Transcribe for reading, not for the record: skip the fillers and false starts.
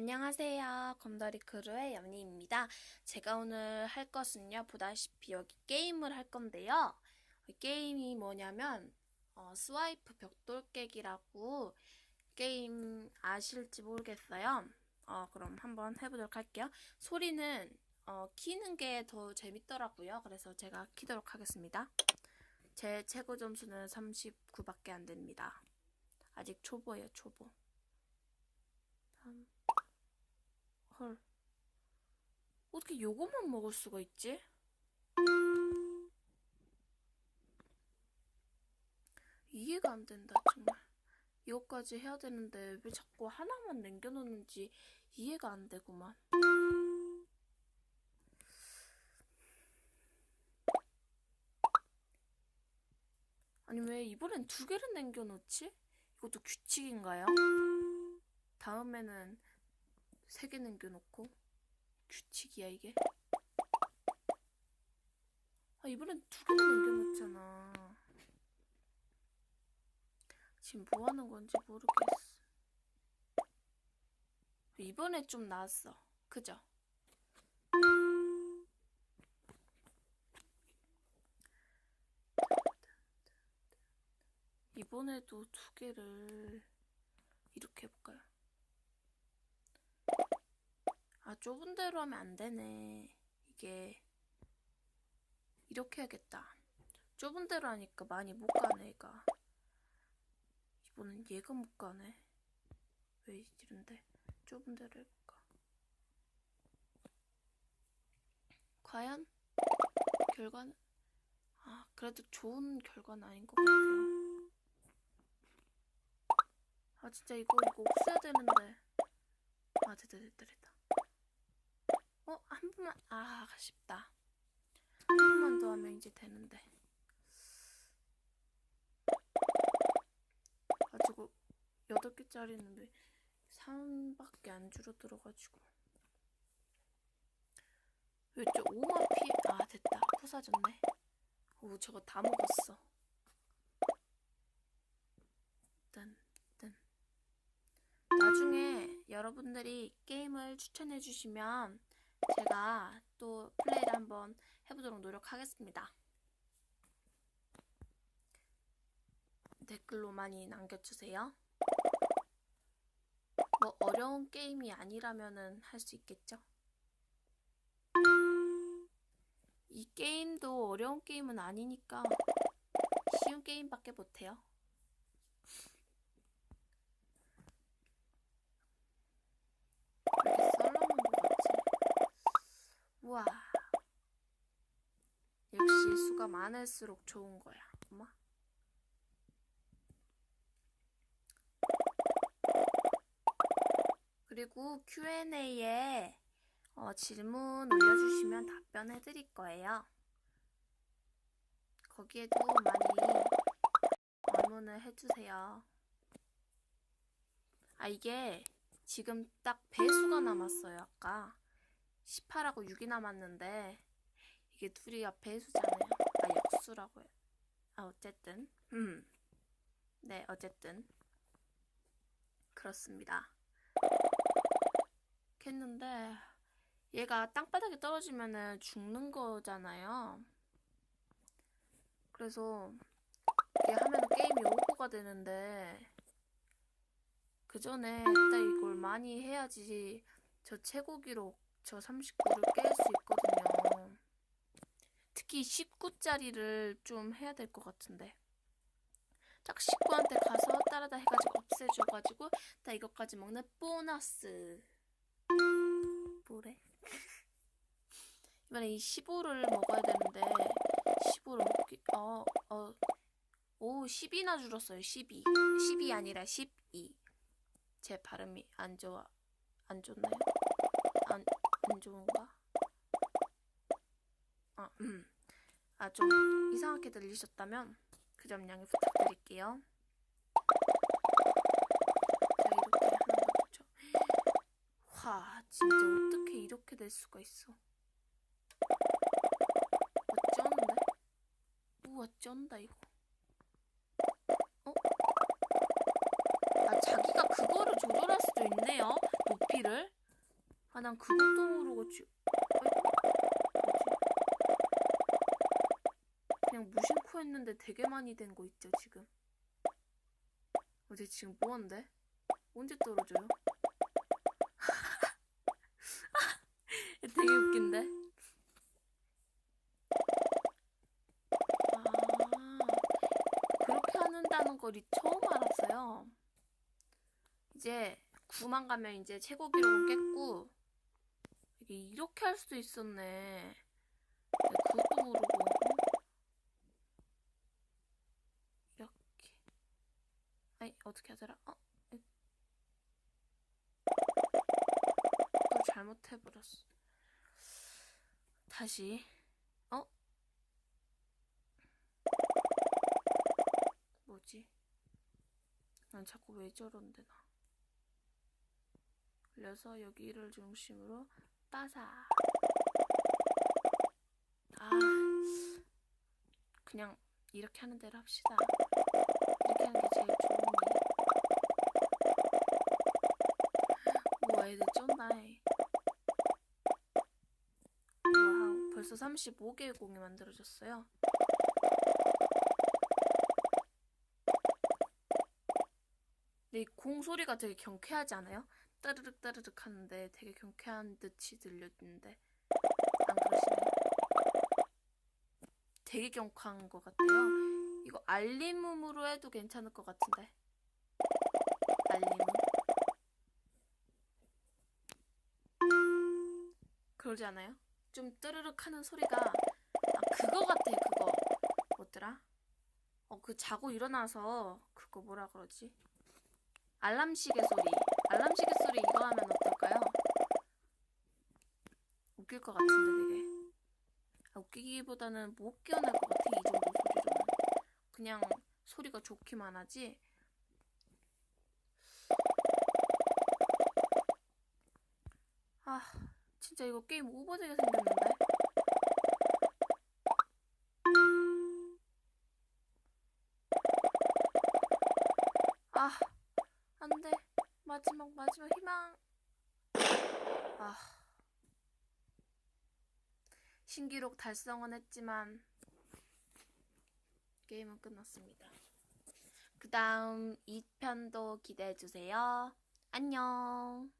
안녕하세요. 검다리 크루의 연희입니다. 제가 오늘 할 것은요, 보다시피 여기 게임을 할 건데요. 게임이 뭐냐면, 스와이프 벽돌 깨기라고 게임 아실지 모르겠어요. 그럼 한번 해보도록 할게요. 소리는, 키는 게 더 재밌더라고요. 그래서 제가 키도록 하겠습니다. 제 최고 점수는 39밖에 안 됩니다. 아직 초보예요, 초보. 3. 헐. 어떻게 요것만 먹을 수가 있지? 이해가 안 된다, 정말. 이것까지 해야 되는데 왜 자꾸 하나만 남겨놓는지 이해가 안 되구만. 아니, 왜 이번엔 두 개를 남겨놓지? 이것도 규칙인가요? 다음에는 세 개 남겨놓고. 규칙이야, 이게? 이번엔 두 개를 남겨놓잖아. 지금 뭐 하는 건지 모르겠어. 이번에 좀 나았어. 그죠? 이번에도 두 개를 이렇게 해볼까요? 좁은 데로 하면 안 되네. 이게 이렇게 해야겠다. 좁은 데로 하니까 많이 못 가네, 얘가. 이번엔 얘가 못 가네. 왜 이런데? 좁은 데로 해볼까? 과연 결과는? 그래도 좋은 결과는 아닌 것 같아요. 진짜 이거 없애야 되는데. 됐다. 한 번만. 아쉽다. 한 번만 더 하면 이제 되는데. 저거 8개짜리는 왜 3밖에 안 줄어들어가지고. 왜 저 5만 피? 됐다. 부사졌네. 저거 다 먹었어. 나중에 여러분들이 게임을 추천해주시면 제가 또 플레이를 한번 해보도록 노력하겠습니다. 댓글로 많이 남겨주세요. 뭐 어려운 게임이 아니라면은 할 수 있겠죠? 이 게임도 어려운 게임은 아니니까 쉬운 게임밖에 못해요. 이렇게 썰렁한 것 같지? 우와. 역시 수가 많을수록 좋은 거야. 엄마. 그리고 Q&A에 질문 올려주시면 답변해드릴 거예요. 거기에도 많이 질문을 해주세요. 이게 지금 딱 배수가 남았어요. 아까 18하고 6이 남았는데 이게 둘이 배수잖아요. 역수라고요. 어쨌든 네, 어쨌든 그렇습니다. 했는데 얘가 땅바닥에 떨어지면은 죽는 거잖아요. 그래서 이게 하면 게임이 오버가 되는데 그 전에 일단 이걸 많이 해야지 저 최고 기록 저 39를 깰 수 있거든요. 특히 19짜리를 좀 해야 될 것 같은데 딱 19한테 가서 따라다 해가지고 없애줘가지고 딱 이것까지 먹는 보너스. 뭐래? 이번에 이 15를 먹어야 되는데 15를 먹기 10이나 줄었어요. 12 아니라 12. 제 발음이 안 좋나요? 안 좋은가? 좀 이상하게 들리셨다면 그 점 양해 부탁드릴게요. 자, 이렇게 하는 거 좋죠. 와, 진짜 어떻게 이렇게 될 수가 있어. 쩌는데? 우와, 쩐다 이거. 자기가 그거를 조절할 수도 있네요. 높이를. 아, 난 그것도 모르고 아이고, 뭐지? 그냥 무심코 했는데 되게 많이 된 거 있죠, 지금. 어제 지금 뭐한데? 언제 떨어져요? 되게 웃긴데? 아, 그렇게 하는다는 걸 처음 알았어요. 이제 9만 가면 이제 최고 기록은 깼고, 이게 이렇게 할 수도 있었네. 그것도 모르고. 이렇게. 아니, 어떻게 하더라? 또 잘못해버렸어. 다시. 어? 뭐지? 난 자꾸 왜 저런데, 나. 그래서 여기를 중심으로 따사. 아, 그냥 이렇게 하는 대로 합시다. 이렇게 하는 게 제일 좋으니. 우와, 애들 쩐다해. 우와, 벌써 35개의 공이 만들어졌어요. 근데 이 공 소리가 되게 경쾌하지 않아요? 따르륵 따르륵 하는데 되게 경쾌한 듯이 들렸는데 안 그러시나요? 되게 경쾌한 것 같아요. 이거 알림음으로 해도 괜찮을 것 같은데. 알림음. 그러지 않아요? 좀 뜨르륵 하는 소리가 그거 같아. 그거 뭐더라? 그 자고 일어나서 그거 뭐라 그러지? 알람시계 소리. 알람시계 소리 이거 하면 어떨까요? 웃길 것 같은데 되게. 웃기기보다는 못 깨어날 것 같아. 이 정도 소리로는. 그냥 소리가 좋기만 하지. 아, 진짜 이거 게임 오버되게 생겼는데? 아, 안 돼. 마지막 희망. 아, 신기록 달성은 했지만 게임은 끝났습니다. 그 다음 2편도 기대해주세요. 안녕.